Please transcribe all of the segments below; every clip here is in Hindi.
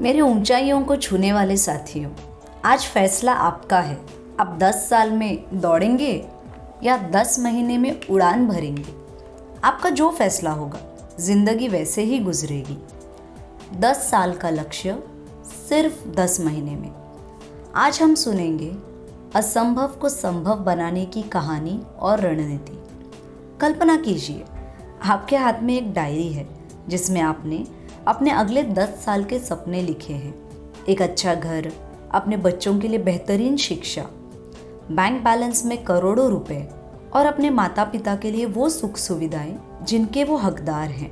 मेरे ऊंचाइयों को छूने वाले साथियों, आज फैसला आपका है। आप 10 साल में दौड़ेंगे या 10 महीने में उड़ान भरेंगे। आपका जो फैसला होगा, जिंदगी वैसे ही गुजरेगी। 10 साल का लक्ष्य सिर्फ 10 महीने में। आज हम सुनेंगे असंभव को संभव बनाने की कहानी और रणनीति। कल्पना कीजिए, आपके हाथ में एक डायरी है जिसमें आपने अपने अगले 10 साल के सपने लिखे हैं। एक अच्छा घर, अपने बच्चों के लिए बेहतरीन शिक्षा, बैंक बैलेंस में करोड़ों रुपए और अपने माता पिता के लिए वो सुख सुविधाएं जिनके वो हकदार हैं।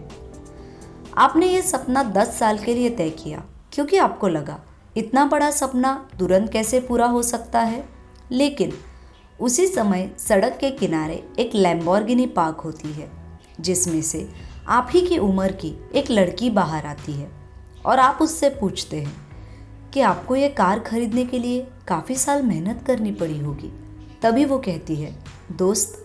आपने ये सपना 10 साल के लिए तय किया क्योंकि आपको लगा इतना बड़ा सपना तुरंत कैसे पूरा हो सकता है। लेकिन उसी समय सड़क के किनारे एक लैम्बोर्गिनी पार्क होती है जिसमें से आप ही की उम्र की एक लड़की बाहर आती है और आप उससे पूछते हैं कि आपको ये कार खरीदने के लिए काफ़ी साल मेहनत करनी पड़ी होगी। तभी वो कहती है, दोस्त,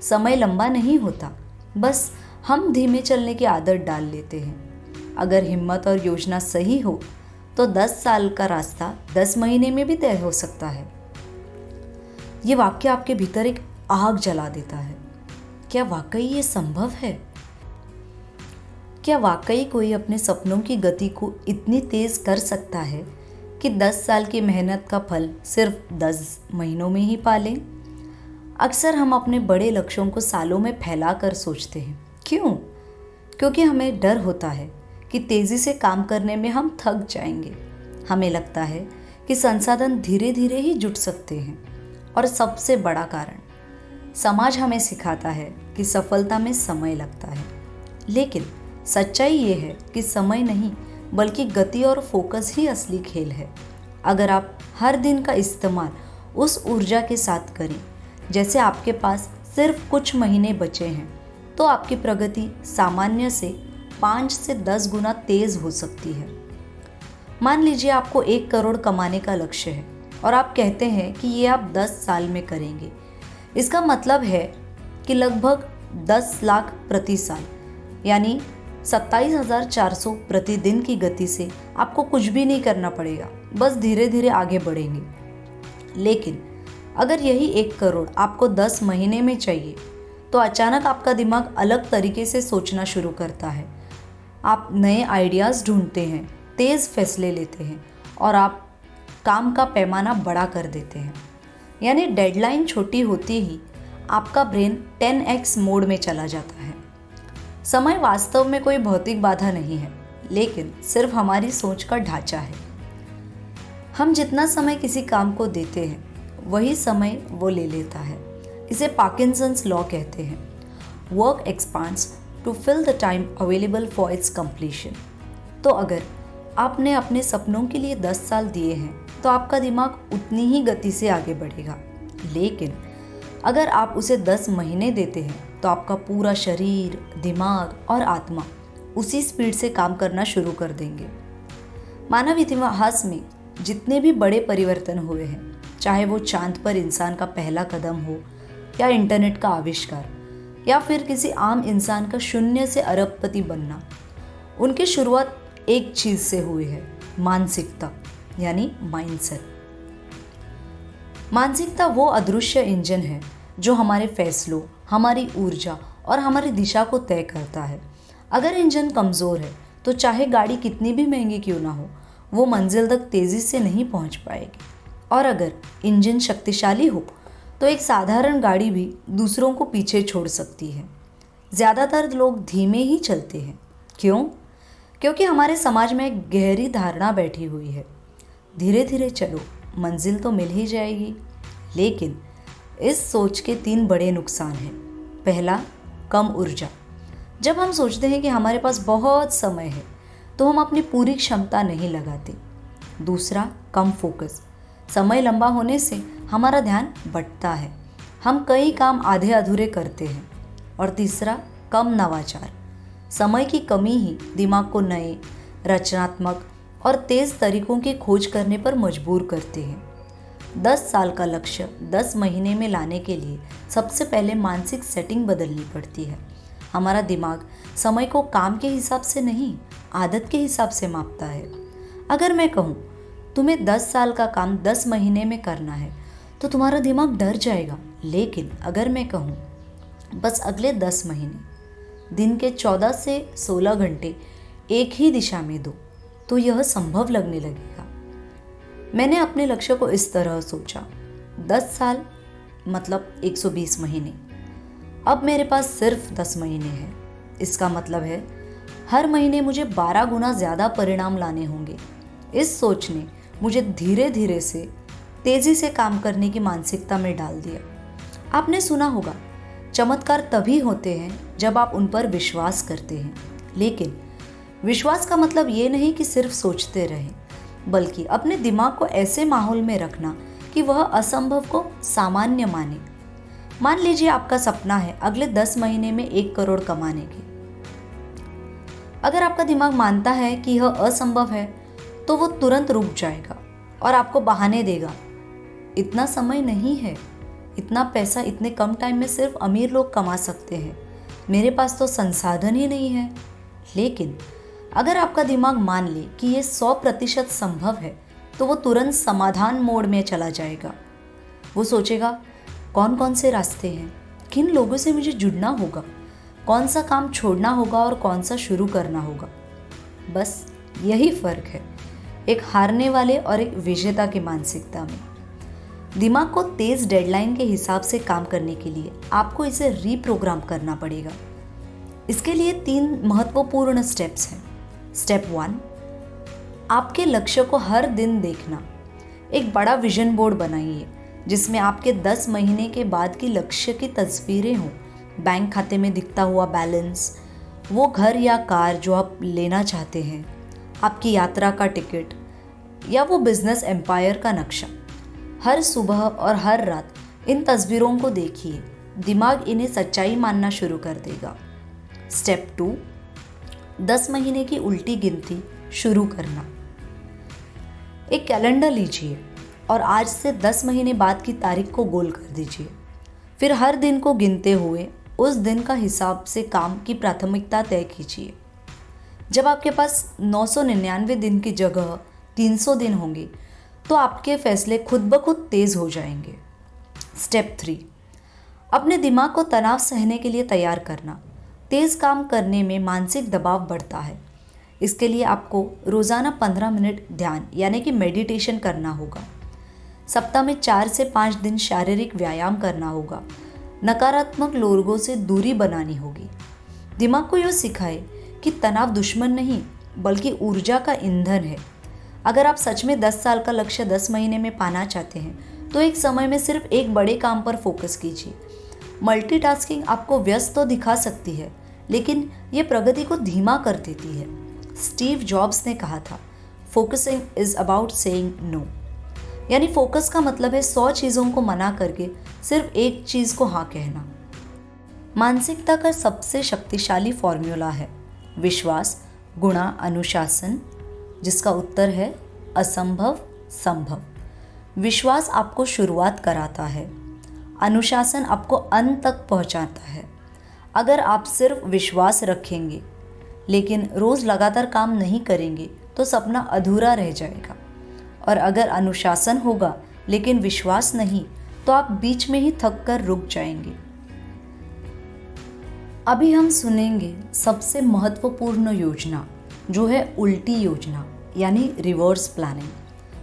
समय लंबा नहीं होता, बस हम धीमे चलने की आदत डाल लेते हैं। अगर हिम्मत और योजना सही हो तो 10 साल का रास्ता 10 महीने में भी तय हो सकता है। ये वाक्य आपके भीतर एक आग जला देता है। क्या वाकई ये संभव है? क्या वाकई कोई अपने सपनों की गति को इतनी तेज कर सकता है कि 10 साल की मेहनत का फल सिर्फ 10 महीनों में ही पालें? अक्सर हम अपने बड़े लक्ष्यों को सालों में फैला कर सोचते हैं। क्यों? क्योंकि हमें डर होता है कि तेज़ी से काम करने में हम थक जाएंगे। हमें लगता है कि संसाधन धीरे धीरे ही जुट सकते हैं। और सबसे बड़ा कारण, समाज हमें सिखाता है कि सफलता में समय लगता है। लेकिन सच्चाई ये है कि समय नहीं, बल्कि गति और फोकस ही असली खेल है। अगर आप हर दिन का इस्तेमाल उस ऊर्जा के साथ करें जैसे आपके पास सिर्फ कुछ महीने बचे हैं, तो आपकी प्रगति सामान्य से 5 से 10 गुना तेज हो सकती है। मान लीजिए आपको 1 करोड़ कमाने का लक्ष्य है और आप कहते हैं कि ये आप 10 साल में करेंगे। इसका मतलब है कि लगभग 10 लाख प्रति साल, यानी 27,400 प्रतिदिन की गति से आपको कुछ भी नहीं करना पड़ेगा, बस धीरे धीरे आगे बढ़ेंगे। लेकिन अगर यही 1 करोड़ आपको 10 महीने में चाहिए, तो अचानक आपका दिमाग अलग तरीके से सोचना शुरू करता है। आप नए आइडियाज़ ढूंढते हैं, तेज़ फैसले लेते हैं और आप काम का पैमाना बड़ा कर देते हैं। यानी डेडलाइन छोटी होती ही आपका ब्रेन 10x मोड में चला जाता है। समय वास्तव में कोई भौतिक बाधा नहीं है, लेकिन सिर्फ हमारी सोच का ढांचा है। हम जितना समय किसी काम को देते हैं, वही समय वो ले लेता है। इसे पार्किंसंस लॉ कहते हैं। Work expands to fill the time available for its completion. तो अगर आपने अपने सपनों के लिए 10 साल दिए हैं, तो आपका दिमाग उतनी ही गति से आगे बढ़ेगा। लेकिन अगर आप उसे 10 महीने देते हैं, तो आपका पूरा शरीर, दिमाग और आत्मा उसी स्पीड से काम करना शुरू कर देंगे। मानव इतिहास में जितने भी बड़े परिवर्तन हुए हैं, चाहे वो चांद पर इंसान का पहला कदम हो, या इंटरनेट का आविष्कार, या फिर किसी आम इंसान का शून्य से अरबपति बनना, उनकी शुरुआत एक चीज़ से हुई है, मानसिकता, यानी माइंडसेट। मानसिकता वो अदृश्य इंजन है जो हमारे फैसलों, हमारी ऊर्जा और हमारी दिशा को तय करता है। अगर इंजन कमज़ोर है, तो चाहे गाड़ी कितनी भी महंगी क्यों ना हो, वो मंजिल तक तेज़ी से नहीं पहुंच पाएगी। और अगर इंजन शक्तिशाली हो, तो एक साधारण गाड़ी भी दूसरों को पीछे छोड़ सकती है। ज़्यादातर लोग धीमे ही चलते हैं। क्यों? क्योंकि हमारे समाज में एक गहरी धारणा बैठी हुई है, धीरे धीरे चलो, मंजिल तो मिल ही जाएगी। लेकिन इस सोच के 3 बड़े नुकसान हैं। पहला, कम ऊर्जा। जब हम सोचते हैं कि हमारे पास बहुत समय है, तो हम अपनी पूरी क्षमता नहीं लगाते। दूसरा, कम फोकस। समय लंबा होने से हमारा ध्यान बंटता है, हम कई काम आधे अधूरे करते हैं। और तीसरा, कम नवाचार। समय की कमी ही दिमाग को नए, रचनात्मक और तेज़ तरीकों की खोज करने पर मजबूर करते हैं। 10 साल का लक्ष्य 10 महीने में लाने के लिए सबसे पहले मानसिक सेटिंग बदलनी पड़ती है। हमारा दिमाग समय को काम के हिसाब से नहीं, आदत के हिसाब से मापता है। अगर मैं कहूँ तुम्हें 10 साल का काम 10 महीने में करना है तो तुम्हारा दिमाग डर जाएगा। लेकिन अगर मैं कहूँ बस अगले 10 महीने दिन के 14 से 16 घंटे एक ही दिशा में दो, तो यह संभव लगने लगेगा। मैंने अपने लक्ष्य को इस तरह सोचा, 10 साल मतलब 120 महीने। अब मेरे पास सिर्फ 10 महीने हैं। इसका मतलब है हर महीने मुझे 12 गुना ज़्यादा परिणाम लाने होंगे। इस सोच ने मुझे धीरे धीरे से तेज़ी से काम करने की मानसिकता में डाल दिया। आपने सुना होगा, चमत्कार तभी होते हैं जब आप उन पर विश्वास करते हैं। लेकिन विश्वास का मतलब ये नहीं कि सिर्फ सोचते रहें, बल्कि अपने दिमाग को ऐसे माहौल में रखना कि वह असंभव को सामान्य माने। मान लीजिए आपका सपना है अगले 10 महीने में 1 करोड़ कमाने की। अगर आपका दिमाग मानता है कि यह असंभव है तो वो तुरंत रुक जाएगा और आपको बहाने देगा, इतना समय नहीं है, इतना पैसा इतने कम टाइम में सिर्फ अमीर लोग कमा सकते हैं, मेरे पास तो संसाधन ही नहीं है। लेकिन अगर आपका दिमाग मान ले कि ये 100% संभव है तो वो तुरंत समाधान मोड में चला जाएगा। वो सोचेगा कौन कौन से रास्ते हैं, किन लोगों से मुझे जुड़ना होगा, कौन सा काम छोड़ना होगा और कौन सा शुरू करना होगा। बस यही फ़र्क है एक हारने वाले और एक विजेता की मानसिकता में। दिमाग को तेज़ डेडलाइन के हिसाब से काम करने के लिए आपको इसे रीप्रोग्राम करना पड़ेगा। इसके लिए 3 महत्वपूर्ण स्टेप्स हैं। स्टेप 1, आपके लक्ष्य को हर दिन देखना। एक बड़ा विजन बोर्ड बनाइए जिसमें आपके 10 महीने के बाद की लक्ष्य की तस्वीरें हों। बैंक खाते में दिखता हुआ बैलेंस, वो घर या कार जो आप लेना चाहते हैं, आपकी यात्रा का टिकट या वो बिजनेस एम्पायर का नक्शा। हर सुबह और हर रात इन तस्वीरों को देखिए, दिमाग इन्हें सच्चाई मानना शुरू कर देगा। स्टेप 2, 10 महीने की उल्टी गिनती शुरू करना। एक कैलेंडर लीजिए और आज से 10 महीने बाद की तारीख को गोल कर दीजिए। फिर हर दिन को गिनते हुए उस दिन का हिसाब से काम की प्राथमिकता तय कीजिए। जब आपके पास 999 दिन की जगह 300 दिन होंगे तो आपके फैसले खुद ब खुद तेज़ हो जाएंगे। स्टेप 3, अपने दिमाग को तनाव सहने के लिए तैयार करना। तेज़ काम करने में मानसिक दबाव बढ़ता है। इसके लिए आपको रोज़ाना 15 मिनट ध्यान यानी कि मेडिटेशन करना होगा। सप्ताह में 4 से 5 दिन शारीरिक व्यायाम करना होगा। नकारात्मक लोगों से दूरी बनानी होगी। दिमाग को यह सिखाए कि तनाव दुश्मन नहीं बल्कि ऊर्जा का ईंधन है। अगर आप सच में 10 साल का लक्ष्य 10 महीने में पाना चाहते हैं तो एक समय में सिर्फ एक बड़े काम पर फोकस कीजिए। मल्टीटास्किंग आपको व्यस्त तो दिखा सकती है, लेकिन ये प्रगति को धीमा कर देती है। स्टीव जॉब्स ने कहा था, focusing is about saying no. यानी फोकस का मतलब है 100 चीज़ों को मना करके सिर्फ एक चीज़ को हाँ कहना। मानसिकता का सबसे शक्तिशाली फॉर्मूला है विश्वास गुणा अनुशासन, जिसका उत्तर है असंभव संभव। विश्वास आपको शुरुआत कराता है, अनुशासन आपको अंत तक पहुंचाता है। अगर आप सिर्फ विश्वास रखेंगे लेकिन रोज़ लगातार काम नहीं करेंगे तो सपना अधूरा रह जाएगा। और अगर अनुशासन होगा लेकिन विश्वास नहीं तो आप बीच में ही थक कर रुक जाएंगे। अभी हम सुनेंगे सबसे महत्वपूर्ण योजना, जो है उल्टी योजना यानी रिवर्स प्लानिंग।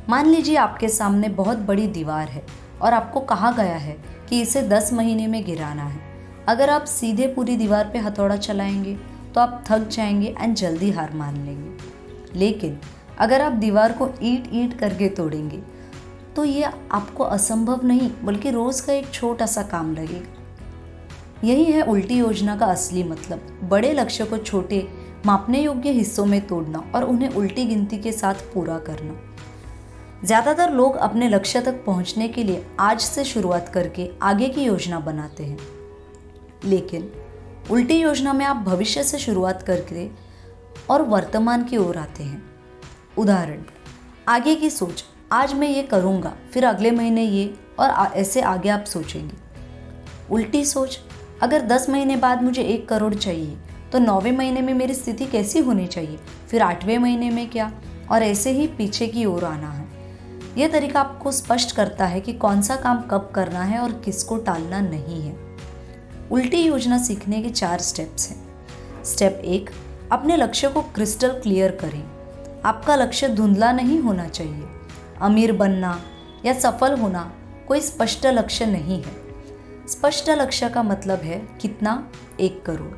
मान लीजिए आपके सामने बहुत बड़ी दीवार है और आपको कहा गया है कि इसे 10 महीने में गिराना है। अगर आप सीधे पूरी दीवार पे हथौड़ा चलाएंगे तो आप थक जाएंगे एंड जल्दी हार मान लेंगे। लेकिन अगर आप दीवार को ईंट ईंट करके तोड़ेंगे तो ये आपको असंभव नहीं बल्कि रोज़ का एक छोटा सा काम लगेगा। यही है उल्टी योजना का असली मतलब, बड़े लक्ष्य को छोटे मापने योग्य हिस्सों में तोड़ना और उन्हें उल्टी गिनती के साथ पूरा करना। ज़्यादातर लोग अपने लक्ष्य तक पहुंचने के लिए आज से शुरुआत करके आगे की योजना बनाते हैं, लेकिन उल्टी योजना में आप भविष्य से शुरुआत करके और वर्तमान की ओर आते हैं। उदाहरण, आगे की सोच, आज मैं ये करूँगा, फिर अगले महीने ये, और ऐसे आगे आप सोचेंगे। उल्टी सोच, अगर 10 महीने बाद मुझे 1 करोड़ चाहिए तो 9वें महीने में मेरी स्थिति कैसी होनी चाहिए, फिर 8वें महीने में क्या, और ऐसे ही पीछे की ओर आना है। यह तरीका आपको स्पष्ट करता है कि कौन सा काम कब करना है और किसको टालना नहीं है। उल्टी योजना सीखने के 4 स्टेप्स हैं। स्टेप 1, अपने लक्ष्य को क्रिस्टल क्लियर करें। आपका लक्ष्य धुंधला नहीं होना चाहिए। अमीर बनना या सफल होना कोई स्पष्ट लक्ष्य नहीं है। स्पष्ट लक्ष्य का मतलब है कितना, 1 करोड़,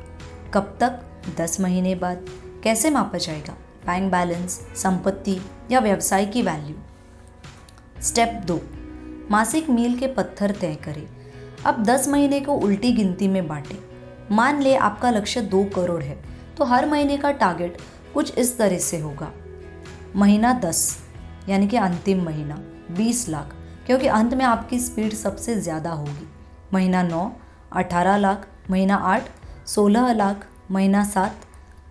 कब तक, 10 महीने बाद, कैसे मापा जाएगा, बैंक बैलेंस, संपत्ति या व्यवसाय की वैल्यू। स्टेप 2, मासिक मील के पत्थर तय करें। अब 10 महीने को उल्टी गिनती में बांटें। मान ले आपका लक्ष्य 2 करोड़ है, तो हर महीने का टारगेट कुछ इस तरह से होगा। महीना 10 यानी कि अंतिम महीना 20 लाख, क्योंकि अंत में आपकी स्पीड सबसे ज़्यादा होगी। महीना 9 18 लाख, महीना 8 16 लाख, महीना 7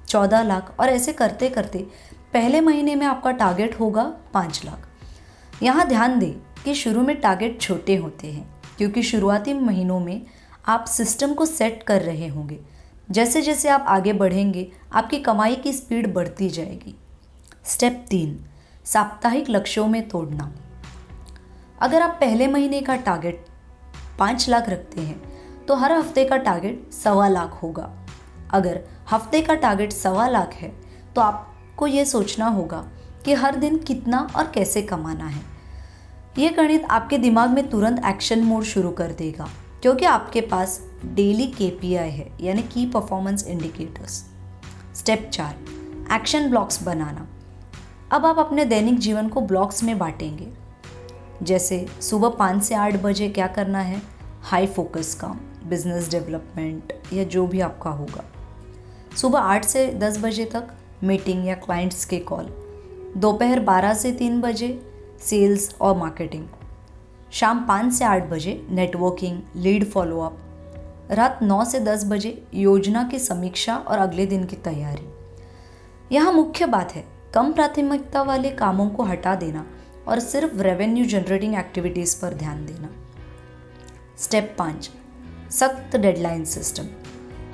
14 लाख, और ऐसे करते करते पहले महीने में आपका टारगेट होगा 5 लाख। यहाँ ध्यान दें कि शुरू में टारगेट छोटे होते हैं, क्योंकि शुरुआती महीनों में आप सिस्टम को सेट कर रहे होंगे। जैसे जैसे आप आगे बढ़ेंगे आपकी कमाई की स्पीड बढ़ती जाएगी। स्टेप 3, साप्ताहिक लक्ष्यों में तोड़ना। अगर आप पहले महीने का टारगेट 5 लाख रखते हैं तो हर हफ्ते का टारगेट 1.25 लाख होगा। अगर हफ्ते का टारगेट 1.25 लाख है तो आपको ये सोचना होगा कि हर दिन कितना और कैसे कमाना है। ये गणित आपके दिमाग में तुरंत एक्शन मोड शुरू कर देगा, क्योंकि आपके पास डेली KPI है, यानी की performance indicators. Step 4, action blocks बनाना। अब आप अपने दैनिक जीवन को ब्लॉक्स में बांटेंगे। जैसे सुबह 5 से 8 बजे क्या करना है, हाई फोकस काम, बिजनेस डेवलपमेंट या जो भी आपका होगा। सुबह 8 से 10 बजे तक मीटिंग या क्लाइंट्स के कॉल। दोपहर 12 से 3 बजे सेल्स और मार्केटिंग। शाम 5 से 8 बजे नेटवर्किंग, लीड फॉलोअप। रात 9 से 10 बजे योजना की समीक्षा और अगले दिन की तैयारी। यहाँ मुख्य बात है कम प्राथमिकता वाले कामों को हटा देना और सिर्फ रेवेन्यू जनरेटिंग एक्टिविटीज़ पर ध्यान देना। स्टेप 5, सख्त डेडलाइन सिस्टम।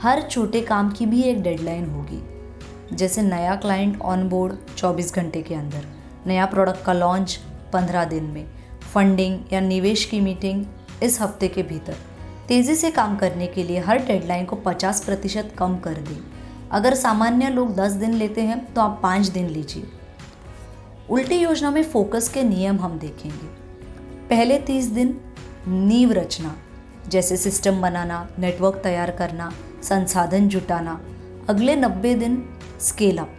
हर छोटे काम की भी एक डेडलाइन होगी। जैसे नया क्लाइंट ऑन बोर्ड 24 घंटे के अंदर, नया प्रोडक्ट का लॉन्च 15 दिन में, फंडिंग या निवेश की मीटिंग इस हफ्ते के भीतर। तेज़ी से काम करने के लिए हर डेडलाइन को 50% कम कर दें। अगर सामान्य लोग 10 दिन लेते हैं तो आप 5 दिन लीजिए। उल्टी योजना में फोकस के नियम हम देखेंगे। पहले 30 दिन नींव रचना, जैसे सिस्टम बनाना, नेटवर्क तैयार करना, संसाधन जुटाना। अगले 90 दिन स्केल अप,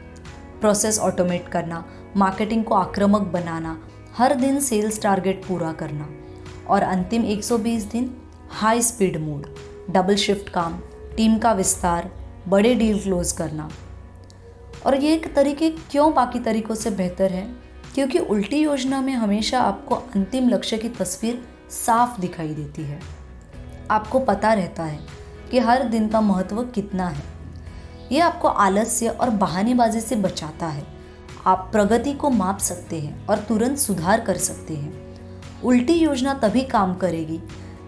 प्रोसेस ऑटोमेट करना, मार्केटिंग को आक्रामक बनाना, हर दिन सेल्स टारगेट पूरा करना। और अंतिम 120 दिन high speed mode, double shift काम, टीम का विस्तार, बड़े डील क्लोज करना। और ये तरीके क्यों बाकी तरीकों से बेहतर है? क्योंकि उल्टी योजना में हमेशा आपको अंतिम लक्ष्य की तस्वीर साफ दिखाई देती है। आपको पता रहता है कि हर दिन का महत्व कितना है। ये आपको आलस्य और बहानेबाजी से बचाता है। आप प्रगति को माप सकते हैं और तुरंत सुधार कर सकते हैं। उल्टी योजना तभी काम करेगी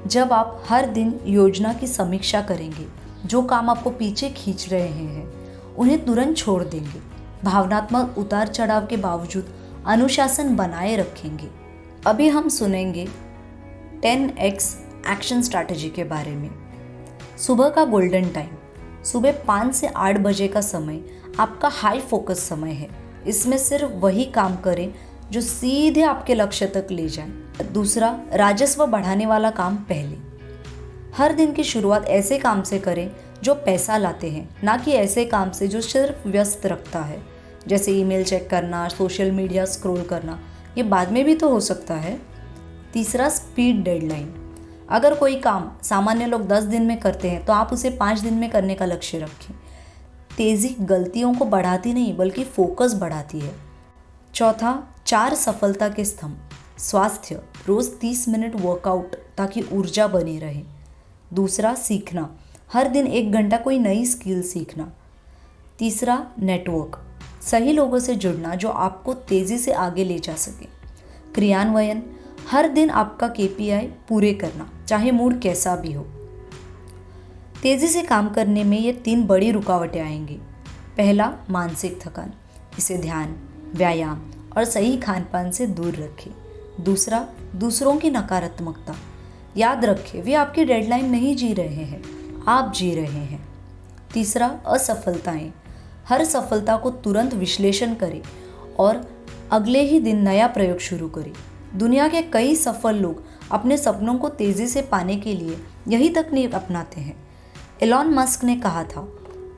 जब आप हर दिन योजना की समीक्षा करेंगे। जो काम आपको पीछे खींच रहे हैं उन्हें तुरंत छोड़ देंगे। भावनात्मक उतार चढ़ाव के बावजूद अनुशासन बनाए रखेंगे। अभी हम सुनेंगे 10x एक्शन स्ट्रैटेजी के बारे में। सुबह का गोल्डन टाइम, सुबह 5 से 8 बजे का समय आपका हाई फोकस समय है। इसमें सिर्फ वही काम करें जो सीधे आपके लक्ष्य तक ले जाए। दूसरा, राजस्व बढ़ाने वाला काम पहले। हर दिन की शुरुआत ऐसे काम से करें जो पैसा लाते हैं, ना कि ऐसे काम से जो सिर्फ व्यस्त रखता है, जैसे ईमेल चेक करना, सोशल मीडिया स्क्रॉल करना। ये बाद में भी तो हो सकता है। तीसरा, स्पीड डेडलाइन। अगर कोई काम सामान्य लोग 10 दिन में करते हैं तो आप उसे 5 दिन में करने का लक्ष्य रखें। तेज़ी गलतियों को बढ़ाती नहीं बल्कि फोकस बढ़ाती है। चौथा, 4 सफलता के स्तंभ। स्वास्थ्य, रोज़ 30 मिनट वर्कआउट ताकि ऊर्जा बनी रहे। दूसरा, सीखना, हर दिन 1 घंटा कोई नई स्किल सीखना। तीसरा, नेटवर्क, सही लोगों से जुड़ना जो आपको तेज़ी से आगे ले जा सके। क्रियान्वयन, हर दिन आपका KPI पूरे करना, चाहे मूड कैसा भी हो। तेज़ी से काम करने में ये 3 बड़ी रुकावटें आएंगी। पहला, मानसिक थकान। इसे ध्यान, व्यायाम और सही खान पान से दूर रखें। दूसरा, दूसरों की नकारात्मकता। याद रखें, वे आपकी डेडलाइन नहीं जी रहे हैं, आप जी रहे हैं। तीसरा, असफलताएं। हर सफलता को तुरंत विश्लेषण करें और अगले ही दिन नया प्रयोग शुरू करें। दुनिया के कई सफल लोग अपने सपनों को तेज़ी से पाने के लिए यही तकनीक अपनाते हैं। एलॉन मस्क ने कहा था,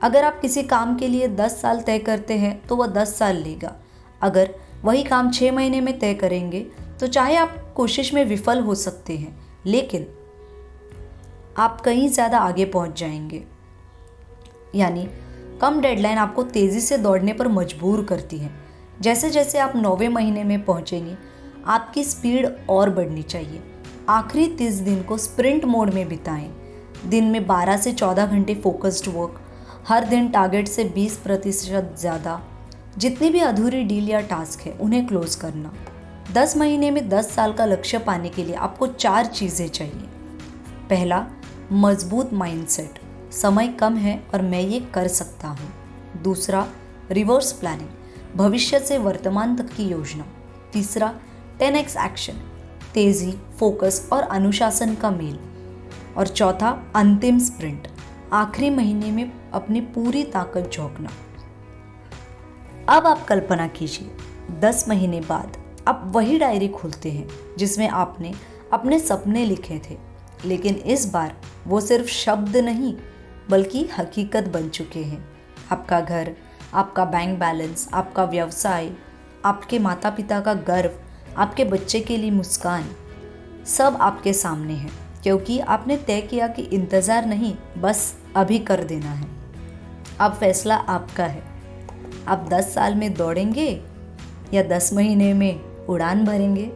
अगर आप किसी काम के लिए 10 साल तय करते हैं तो वह 10 साल लेगा। अगर वही काम 6 महीने में तय करेंगे तो चाहे आप कोशिश में विफल हो सकते हैं, लेकिन आप कहीं ज़्यादा आगे पहुंच जाएंगे। यानी कम डेडलाइन आपको तेज़ी से दौड़ने पर मजबूर करती है। जैसे जैसे आप 9वें महीने में पहुंचेंगे, आपकी स्पीड और बढ़नी चाहिए। आखिरी 30 दिन को स्प्रिंट मोड में बिताएं। दिन में 12 से 14 घंटे फोकस्ड वर्क, हर दिन टारगेट से 20% ज़्यादा। जितनी भी अधूरी डील या टास्क है उन्हें क्लोज करना। 10 महीने में 10 साल का लक्ष्य पाने के लिए आपको 4 चीज़ें चाहिए। पहला, मजबूत माइंडसेट। समय कम है और मैं ये कर सकता हूँ। दूसरा, रिवर्स प्लानिंग। भविष्य से वर्तमान तक की योजना। तीसरा, 10x एक्शन। तेज़ी, फोकस और अनुशासन का मेल। और चौथा, अंतिम स्प्रिंट। आखिरी महीने में अपनी पूरी ताकत झोंकना। अब आप कल्पना कीजिए, 10 महीने बाद आप वही डायरी खोलते हैं जिसमें आपने अपने सपने लिखे थे, लेकिन इस बार वो सिर्फ शब्द नहीं बल्कि हकीकत बन चुके हैं। आपका घर, आपका बैंक बैलेंस, आपका व्यवसाय, आपके माता पिता का गर्व, आपके बच्चे के लिए मुस्कान, सब आपके सामने है, क्योंकि आपने तय किया कि इंतज़ार नहीं, बस अभी कर देना है। अब फैसला आपका है। आप 10 साल में दौड़ेंगे या 10 महीने में उड़ान भरेंगे?